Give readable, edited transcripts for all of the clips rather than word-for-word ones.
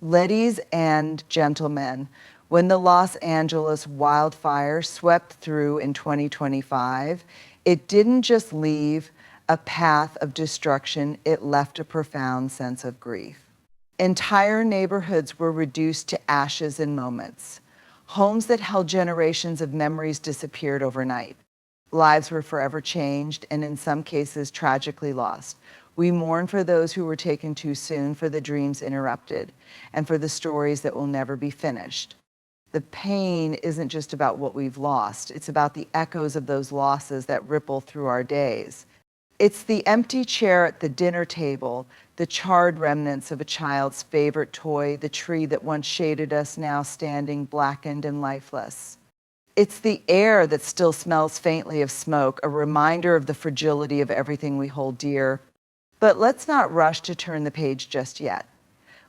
Ladies and gentlemen, when the Los Angeles wildfire swept through in 2025, it didn't just leave a path of destruction, it left a profound sense of grief. Entire neighborhoods were reduced to ashes in moments. Homes that held generations of memories disappeared overnight. Lives were forever changed and in some cases tragically lost. We mourn for those who were taken too soon, for the dreams interrupted, and for the stories that will never be finished. The pain isn't just about what we've lost, it's about the echoes of those losses that ripple through our days. It's the empty chair at the dinner table, the charred remnants of a child's favorite toy, the tree that once shaded us now standing blackened and lifeless. It's the air that still smells faintly of smoke, a reminder of the fragility of everything we hold dear. But let's not rush to turn the page just yet.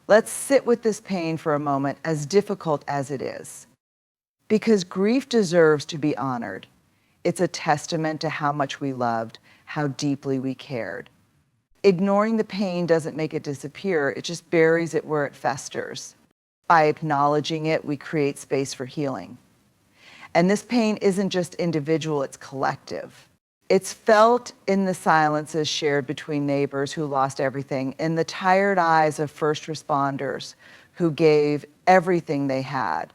Let's sit with this pain for a moment, as difficult as it is. Because grief deserves to be honored. It's a testament to how much we loved, how deeply we cared. Ignoring the pain doesn't make it disappear, it just buries it where it festers. By acknowledging it, we create space for healing. And this pain isn't just individual, it's collective. It's felt in the silences shared between neighbors who lost everything, in the tired eyes of first responders who gave everything they had,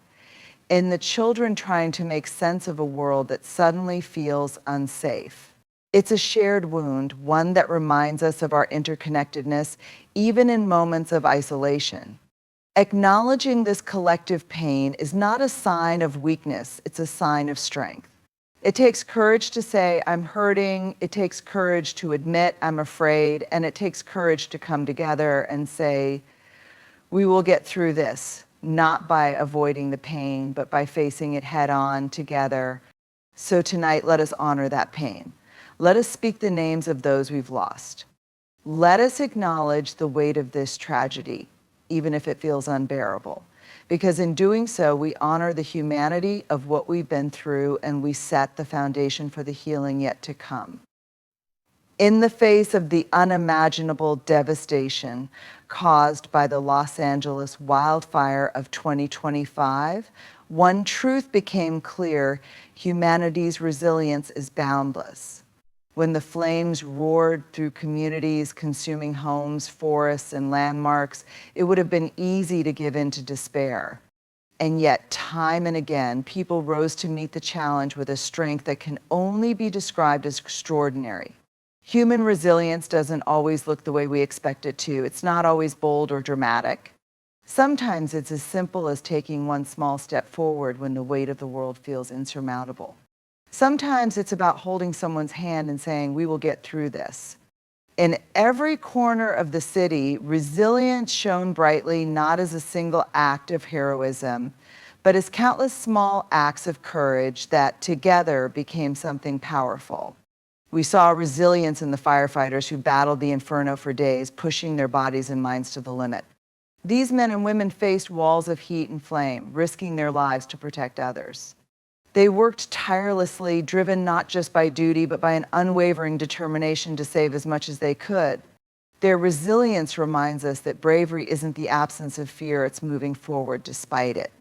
in the children trying to make sense of a world that suddenly feels unsafe. It's a shared wound, one that reminds us of our interconnectedness, even in moments of isolation. Acknowledging this collective pain is not a sign of weakness, it's a sign of strength. It takes courage to say, I'm hurting. It takes courage to admit, I'm afraid. And it takes courage to come together and say, we will get through this, not by avoiding the pain, but by facing it head on together. So tonight, let us honor that pain. Let us speak the names of those we've lost. Let us acknowledge the weight of this tragedy, even if it feels unbearable. Because in doing so, we honor the humanity of what we've been through and we set the foundation for the healing yet to come. In the face of the unimaginable devastation caused by the Los Angeles wildfire of 2025, one truth became clear: humanity's resilience is boundless. When the flames roared through communities, consuming homes, forests, and landmarks, it would have been easy to give in to despair. And yet, time and again, people rose to meet the challenge with a strength that can only be described as extraordinary. Human resilience doesn't always look the way we expect it to. It's not always bold or dramatic. Sometimes it's as simple as taking one small step forward when the weight of the world feels insurmountable. Sometimes it's about holding someone's hand and saying, we will get through this. In every corner of the city, resilience shone brightly, not as a single act of heroism, but as countless small acts of courage that together became something powerful. We saw resilience in the firefighters who battled the inferno for days, pushing their bodies and minds to the limit. These men and women faced walls of heat and flame, risking their lives to protect others. They worked tirelessly, driven not just by duty, but by an unwavering determination to save as much as they could. Their resilience reminds us that bravery isn't the absence of fear, it's moving forward despite it.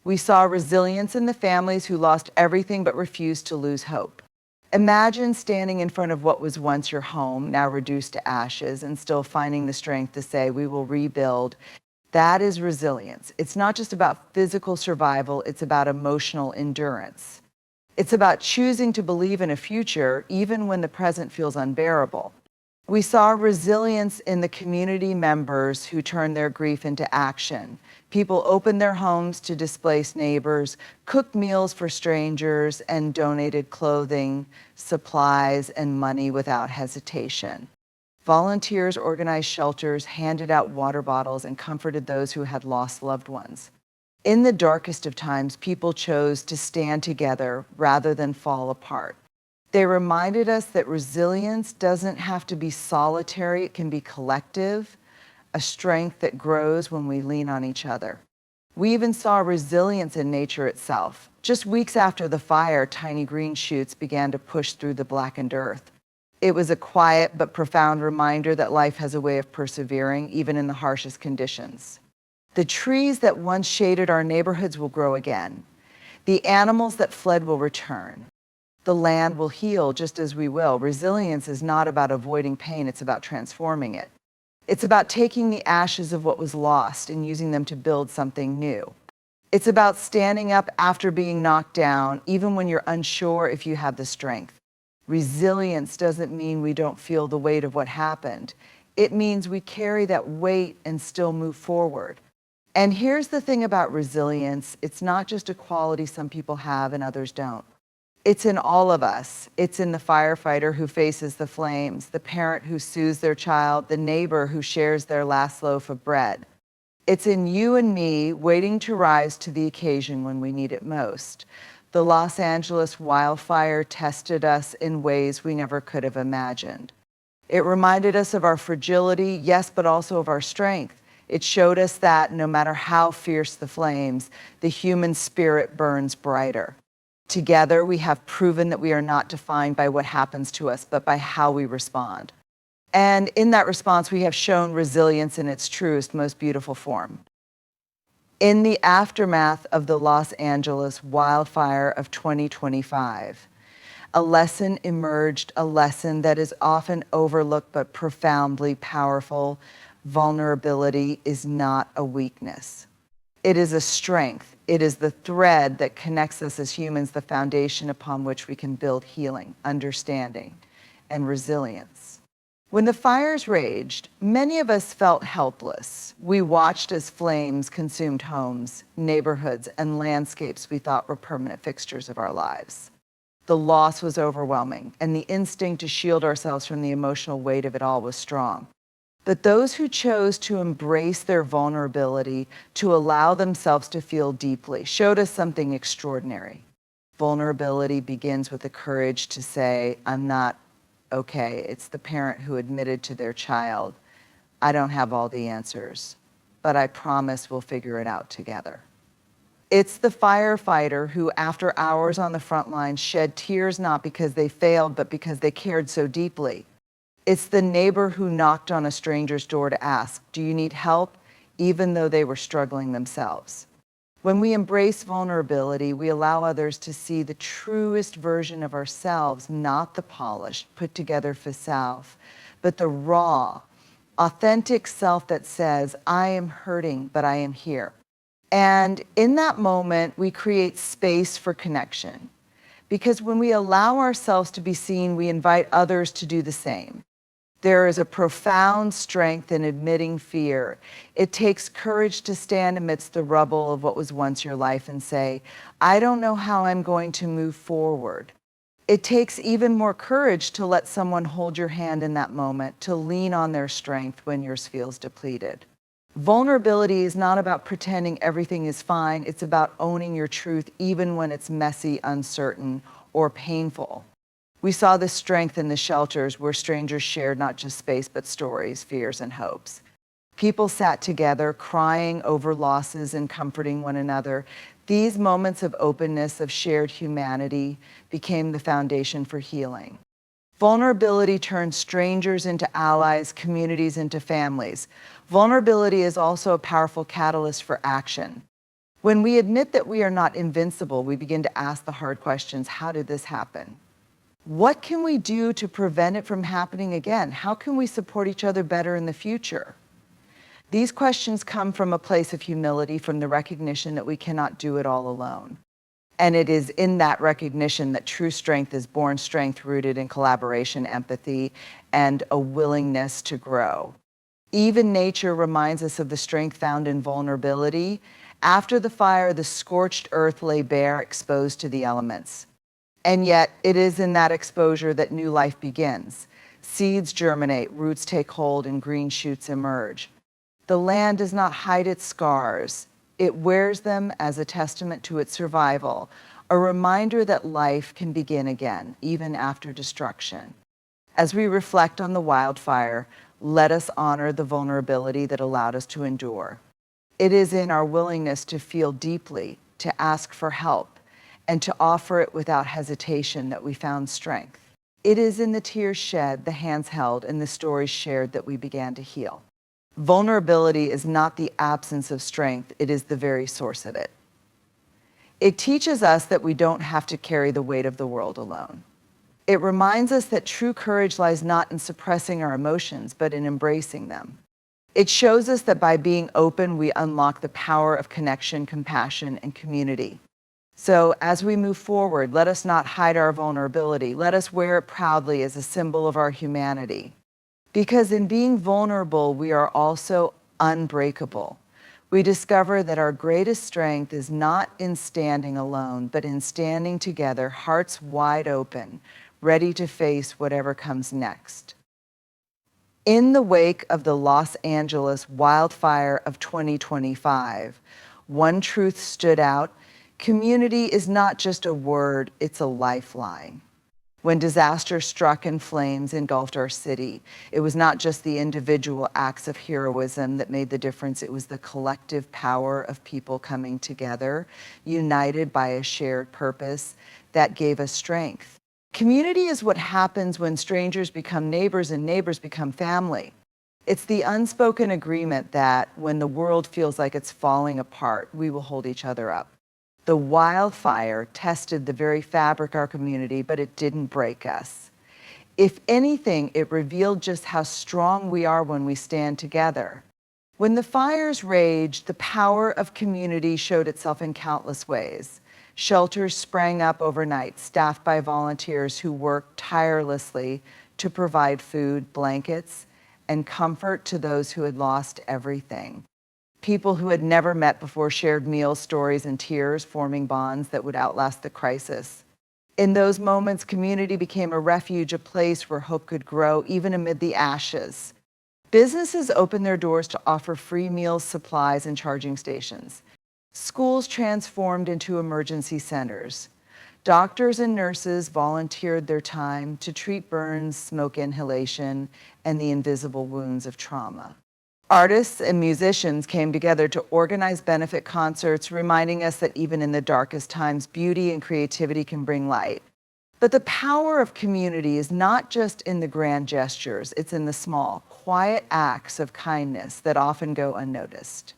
We saw resilience in the families who lost everything but refused to lose hope. Imagine standing in front of what was once your home, now reduced to ashes, and still finding the strength to say, we will rebuild. That is resilience. It's not just about physical survival, it's about emotional endurance. It's about choosing to believe in a future even when the present feels unbearable. We saw resilience in the community members who turned their grief into action. People opened their homes to displaced neighbors, cooked meals for strangers, and donated clothing, supplies, and money without hesitation. Volunteers organized shelters, handed out water bottles, and comforted those who had lost loved ones. In the darkest of times, people chose to stand together rather than fall apart. They reminded us that resilience doesn't have to be solitary, it can be collective, a strength that grows when we lean on each other. We even saw resilience in nature itself. Just weeks after the fire, tiny green shoots began to push through the blackened earth. It was a quiet but profound reminder that life has a way of persevering, even in the harshest conditions. The trees that once shaded our neighborhoods will grow again. The animals that fled will return. The land will heal just as we will. Resilience is not about avoiding pain, it's about transforming it. It's about taking the ashes of what was lost and using them to build something new. It's about standing up after being knocked down, even when you're unsure if you have the strength. Resilience doesn't mean we don't feel the weight of what happened. It means we carry that weight and still move forward. And here's the thing about resilience, it's not just a quality some people have and others don't. It's in all of us. It's in the firefighter who faces the flames, the parent who soothes their child, the neighbor who shares their last loaf of bread. It's in you and me waiting to rise to the occasion when we need it most. The Los Angeles wildfire tested us in ways we never could have imagined. It reminded us of our fragility, yes, but also of our strength. It showed us that no matter how fierce the flames, the human spirit burns brighter. Together, we have proven that we are not defined by what happens to us, but by how we respond. And in that response, we have shown resilience in its truest, most beautiful form. In the aftermath of the Los Angeles wildfire of 2025, a lesson emerged, a lesson that is often overlooked but profoundly powerful. Vulnerability is not a weakness. It is a strength. It is the thread that connects us as humans, the foundation upon which we can build healing, understanding, and resilience. When the fires raged, many of us felt helpless. We watched as flames consumed homes, neighborhoods, and landscapes we thought were permanent fixtures of our lives. The loss was overwhelming, and the instinct to shield ourselves from the emotional weight of it all was strong. But those who chose to embrace their vulnerability, to allow themselves to feel deeply, showed us something extraordinary. Vulnerability begins with the courage to say, I'm not okay. It's the parent who admitted to their child, I don't have all the answers, but I promise we'll figure it out together. It's the firefighter who, after hours on the front line, shed tears not because they failed, but because they cared so deeply. It's the neighbor who knocked on a stranger's door to ask, do you need help? Even though they were struggling themselves. When we embrace vulnerability, we allow others to see the truest version of ourselves, not the polished, put together facade, but the raw, authentic self that says, I am hurting, but I am here. And in that moment, we create space for connection. Because when we allow ourselves to be seen, we invite others to do the same. There is a profound strength in admitting fear. It takes courage to stand amidst the rubble of what was once your life and say, I don't know how I'm going to move forward. It takes even more courage to let someone hold your hand in that moment, to lean on their strength when yours feels depleted. Vulnerability is not about pretending everything is fine. It's about owning your truth even when it's messy, uncertain, or painful. We saw this strength in the shelters where strangers shared not just space, but stories, fears, and hopes. People sat together, crying over losses and comforting one another. These moments of openness, of shared humanity, became the foundation for healing. Vulnerability turns strangers into allies, communities into families. Vulnerability is also a powerful catalyst for action. When we admit that we are not invincible, we begin to ask the hard questions. How did this happen? What can we do to prevent it from happening again? How can we support each other better in the future? These questions come from a place of humility, from the recognition that we cannot do it all alone. And it is in that recognition that true strength is born, strength rooted in collaboration, empathy, and a willingness to grow. Even nature reminds us of the strength found in vulnerability. After the fire, the scorched earth lay bare, exposed to the elements. And yet, it is in that exposure that new life begins. Seeds germinate, roots take hold, and green shoots emerge. The land does not hide its scars. It wears them as a testament to its survival, a reminder that life can begin again, even after destruction. As we reflect on the wildfire, let us honor the vulnerability that allowed us to endure. It is in our willingness to feel deeply, to ask for help, and to offer it without hesitation that we found strength. It is in the tears shed, the hands held, and the stories shared that we began to heal. Vulnerability is not the absence of strength, it is the very source of it. It teaches us that we don't have to carry the weight of the world alone. It reminds us that true courage lies not in suppressing our emotions, but in embracing them. It shows us that by being open, we unlock the power of connection, compassion, and community. So as we move forward, let us not hide our vulnerability. Let us wear it proudly as a symbol of our humanity. Because in being vulnerable, we are also unbreakable. We discover that our greatest strength is not in standing alone, but in standing together, hearts wide open, ready to face whatever comes next. In the wake of the Los Angeles wildfire of 2025, one truth stood out: community is not just a word, it's a lifeline. When disaster struck and flames engulfed our city, it was not just the individual acts of heroism that made the difference, it was the collective power of people coming together, united by a shared purpose, that gave us strength. Community is what happens when strangers become neighbors and neighbors become family. It's the unspoken agreement that when the world feels like it's falling apart, we will hold each other up. The wildfire tested the very fabric of our community, but it didn't break us. If anything, it revealed just how strong we are when we stand together. When the fires raged, the power of community showed itself in countless ways. Shelters sprang up overnight, staffed by volunteers who worked tirelessly to provide food, blankets, and comfort to those who had lost everything. People who had never met before shared meals, stories, and tears, forming bonds that would outlast the crisis. In those moments, community became a refuge, a place where hope could grow, even amid the ashes. Businesses opened their doors to offer free meals, supplies, and charging stations. Schools transformed into emergency centers. Doctors and nurses volunteered their time to treat burns, smoke inhalation, and the invisible wounds of trauma. Artists and musicians came together to organize benefit concerts, reminding us that even in the darkest times, beauty and creativity can bring light. But the power of community is not just in the grand gestures, it's in the small, quiet acts of kindness that often go unnoticed.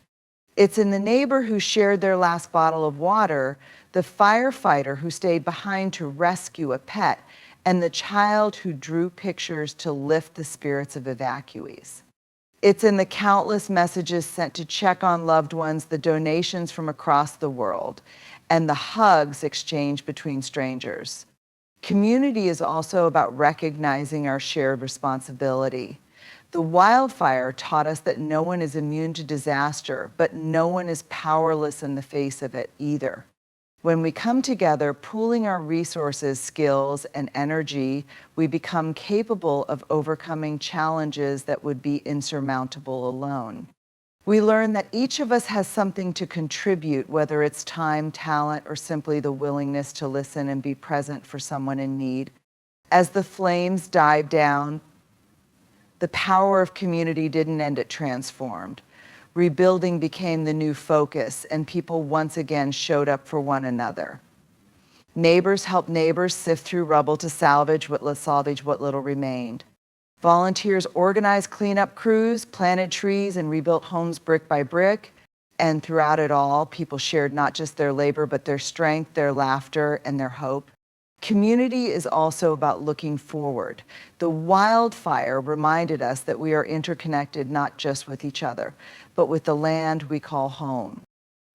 It's in the neighbor who shared their last bottle of water, the firefighter who stayed behind to rescue a pet, and the child who drew pictures to lift the spirits of evacuees. It's in the countless messages sent to check on loved ones, the donations from across the world, and the hugs exchanged between strangers. Community is also about recognizing our shared responsibility. The wildfire taught us that no one is immune to disaster, but no one is powerless in the face of it either. When we come together, pooling our resources, skills, and energy, we become capable of overcoming challenges that would be insurmountable alone. We learn that each of us has something to contribute, whether it's time, talent, or simply the willingness to listen and be present for someone in need. As the flames died down, the power of community didn't end, it transformed. Rebuilding became the new focus, and people once again showed up for one another. Neighbors helped neighbors sift through rubble to salvage what little remained. Volunteers organized cleanup crews, planted trees, and rebuilt homes brick by brick. And throughout it all, people shared not just their labor, but their strength, their laughter, and their hope. Community is also about looking forward. The wildfire reminded us that we are interconnected not just with each other, but with the land we call home.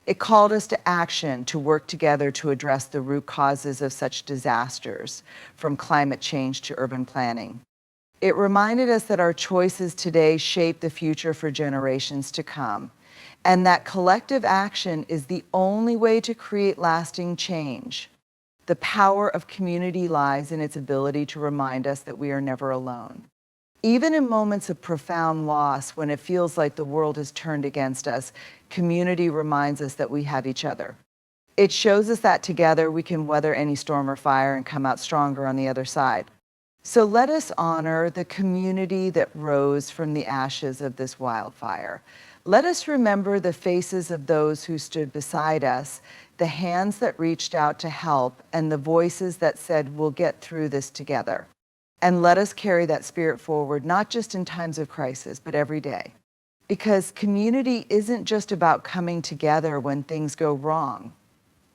It called us to action, to work together to address the root causes of such disasters, from climate change to urban planning. It reminded us that our choices today shape the future for generations to come, and that collective action is the only way to create lasting change. The power of community lies in its ability to remind us that we are never alone. Even in moments of profound loss, when it feels like the world has turned against us, community reminds us that we have each other. It shows us that together we can weather any storm or fire and come out stronger on the other side. So let us honor the community that rose from the ashes of this wildfire. Let us remember the faces of those who stood beside us, the hands that reached out to help, and the voices that said, "We'll get through this together." And let us carry that spirit forward, not just in times of crisis, but every day. Because community isn't just about coming together when things go wrong.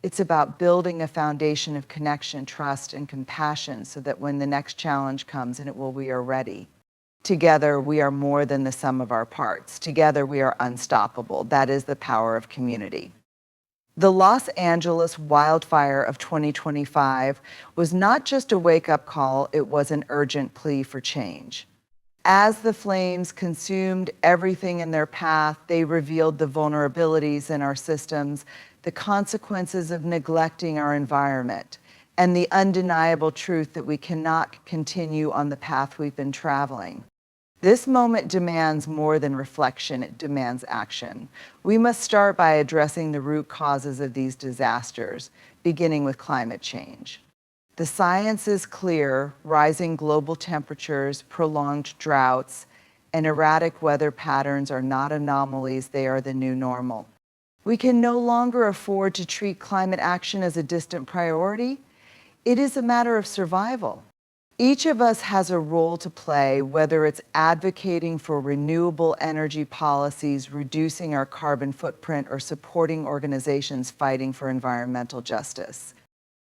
It's about building a foundation of connection, trust, and compassion so that when the next challenge comes, we are ready. Together, we are more than the sum of our parts. Together, we are unstoppable. That is the power of community. The Los Angeles wildfire of 2025 was not just a wake-up call, it was an urgent plea for change. As the flames consumed everything in their path, they revealed the vulnerabilities in our systems, the consequences of neglecting our environment, and the undeniable truth that we cannot continue on the path we've been traveling. This moment demands more than reflection, it demands action. We must start by addressing the root causes of these disasters, beginning with climate change. The science is clear: rising global temperatures, prolonged droughts, and erratic weather patterns are not anomalies, they are the new normal. We can no longer afford to treat climate action as a distant priority. It is a matter of survival. Each of us has a role to play, whether it's advocating for renewable energy policies, reducing our carbon footprint, or supporting organizations fighting for environmental justice.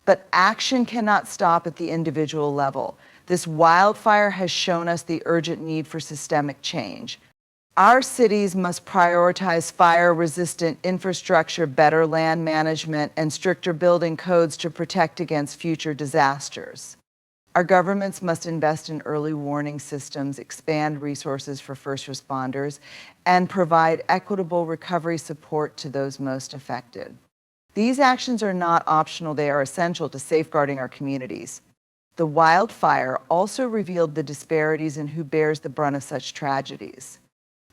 But action cannot stop at the individual level. This wildfire has shown us the urgent need for systemic change. Our cities must prioritize fire-resistant infrastructure, better land management, and stricter building codes to protect against future disasters. Our governments must invest in early warning systems, expand resources for first responders, and provide equitable recovery support to those most affected. These actions are not optional, they are essential to safeguarding our communities. The wildfire also revealed the disparities in who bears the brunt of such tragedies.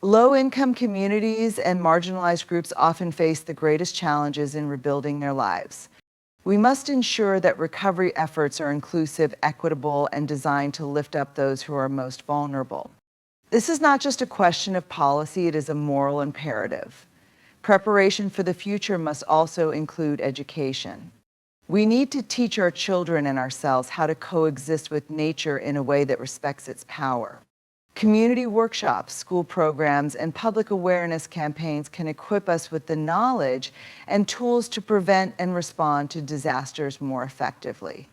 Low-income communities and marginalized groups often face the greatest challenges in rebuilding their lives. We must ensure that recovery efforts are inclusive, equitable, and designed to lift up those who are most vulnerable. This is not just a question of policy, it is a moral imperative. Preparation for the future must also include education. We need to teach our children and ourselves how to coexist with nature in a way that respects its power. Community workshops, school programs, and public awareness campaigns can equip us with the knowledge and tools to prevent and respond to disasters more effectively.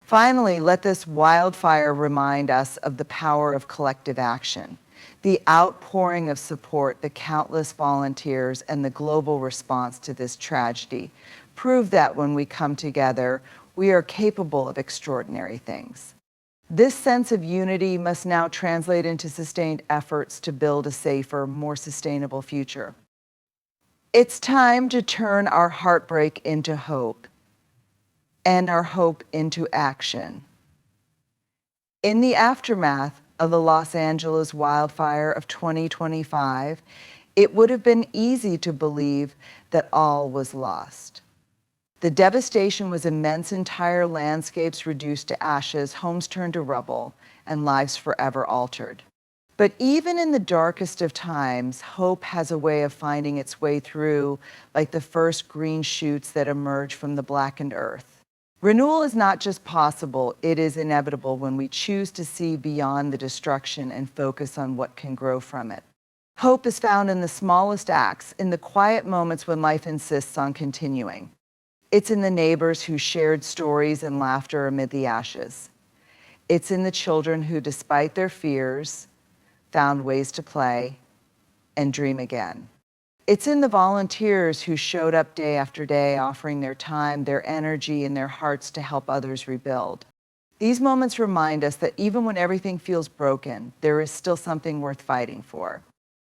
Finally, let this wildfire remind us of the power of collective action. The outpouring of support, the countless volunteers, and the global response to this tragedy prove that when we come together, we are capable of extraordinary things. This sense of unity must now translate into sustained efforts to build a safer, more sustainable future. It's time to turn our heartbreak into hope and our hope into action. In the aftermath of the Los Angeles wildfire of 2025, it would have been easy to believe that all was lost. The devastation was immense, entire landscapes reduced to ashes, homes turned to rubble, and lives forever altered. But even in the darkest of times, hope has a way of finding its way through, like the first green shoots that emerge from the blackened earth. Renewal is not just possible, it is inevitable when we choose to see beyond the destruction and focus on what can grow from it. Hope is found in the smallest acts, in the quiet moments when life insists on continuing. It's in the neighbors who shared stories and laughter amid the ashes. It's in the children who, despite their fears, found ways to play and dream again. It's in the volunteers who showed up day after day, offering their time, their energy, and their hearts to help others rebuild. These moments remind us that even when everything feels broken, there is still something worth fighting for.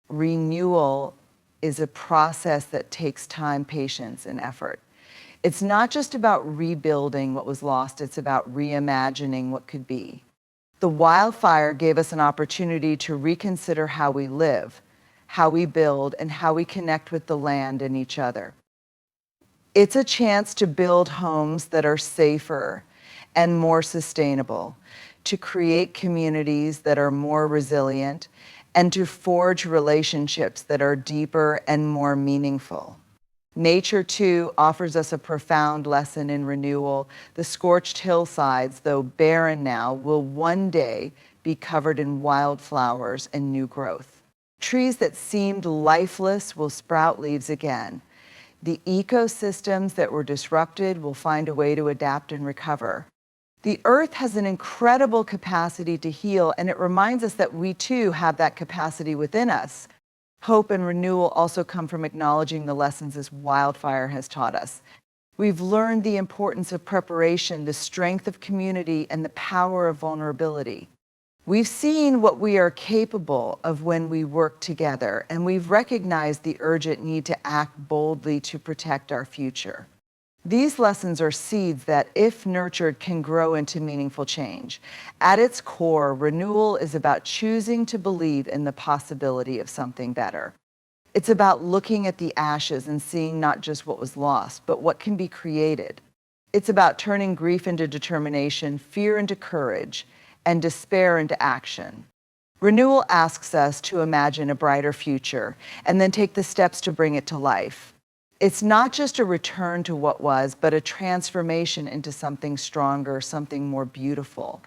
Renewal is a process that takes time, patience, and effort. It's not just about rebuilding what was lost, it's about reimagining what could be. The wildfire gave us an opportunity to reconsider how we live, how we build, and how we connect with the land and each other. It's a chance to build homes that are safer and more sustainable, to create communities that are more resilient, and to forge relationships that are deeper and more meaningful. Nature, too, offers us a profound lesson in renewal. The scorched hillsides, though barren now, will one day be covered in wildflowers and new growth. Trees that seemed lifeless will sprout leaves again. The ecosystems that were disrupted will find a way to adapt and recover. The earth has an incredible capacity to heal, and it reminds us that we too have that capacity within us. Hope and renewal also come from acknowledging the lessons this wildfire has taught us. We've learned the importance of preparation, the strength of community, and the power of vulnerability. We've seen what we are capable of when we work together, and we've recognized the urgent need to act boldly to protect our future. These lessons are seeds that, if nurtured, can grow into meaningful change. At its core, renewal is about choosing to believe in the possibility of something better. It's about looking at the ashes and seeing not just what was lost, but what can be created. It's about turning grief into determination, fear into courage, and despair into action. Renewal asks us to imagine a brighter future and then take the steps to bring it to life. It's not just a return to what was, but a transformation into something stronger, something more beautiful.